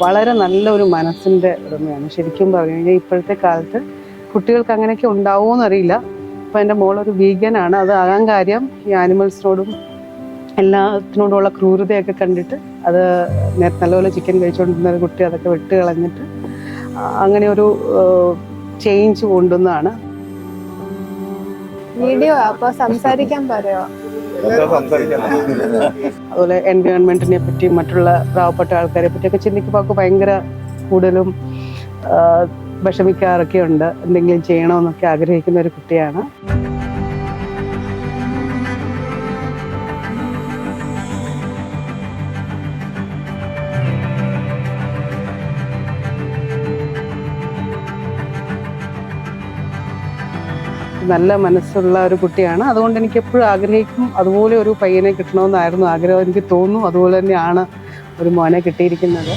വളരെ നല്ലൊരു മനസ്സിൻ്റെ ഉടമയാണ്. ശരിക്കും പറഞ്ഞു കഴിഞ്ഞാൽ ഇപ്പോഴത്തെ കാലത്ത് കുട്ടികൾക്ക് അങ്ങനെയൊക്കെ ഉണ്ടാവുമെന്നറിയില്ല. ഇപ്പം എൻ്റെ മോളൊരു വീഗനാണ്. അത് ആകാൻ കാര്യം ഈ ആനിമൽസിനോടും എല്ലാത്തിനോടുമുള്ള ക്രൂരതയൊക്കെ കണ്ടിട്ട് അത് നല്ലപോലെ ചിക്കൻ കഴിച്ചുകൊണ്ടിരുന്ന ഒരു കുട്ടി അതൊക്കെ വിട്ട് കളഞ്ഞിട്ട് അങ്ങനെ ഒരു ചേഞ്ച് കൊണ്ടുവന്നതാണ്. വീഡിയോ അപ്പോൾ സംസാരിക്കാൻ പറയുമോ? അതുപോലെ എൻവയോൺമെന്റിനെ പറ്റി മറ്റുള്ള പാവപ്പെട്ട ആൾക്കാരെ പറ്റിയൊക്കെ ചിന്തിക്കുമ്പോൾ അവർക്ക് ഭയങ്കര കൂടുതലും വിഷമിക്കാറൊക്കെ ഉണ്ട്. എന്തെങ്കിലും ചെയ്യണമെന്നൊക്കെ ആഗ്രഹിക്കുന്ന ഒരു കുട്ടിയാണ്. നല്ല മനസ്സുള്ള ഒരു കുട്ടിയാണ്. അതുകൊണ്ട് എനിക്ക് എപ്പോഴും ആഗ്രഹിക്കും അതുപോലെ ഒരു പയ്യനെ കിട്ടണമെന്നായിരുന്നു ആഗ്രഹം. എനിക്ക് തോന്നുന്നു അതുപോലെ തന്നെയാണ് ഒരു മോനെ കിട്ടിയിരിക്കുന്നത്.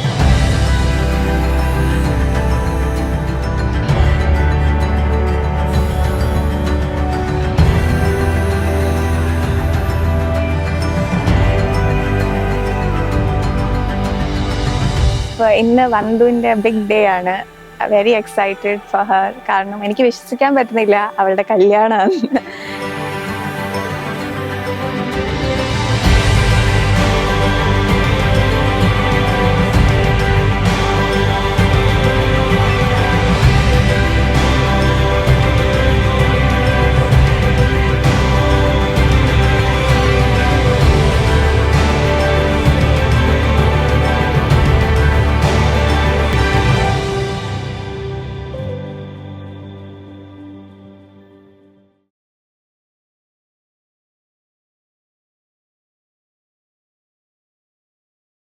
ഇന്ന് വന്ദുവിൻ്റെ ബിഗ് ഡേ ആണ്. Very excited for her. കാരണം എനിക്ക് വിശ്വസിക്കാൻ പറ്റുന്നില്ല അവളുടെ കല്യാണമാണ്.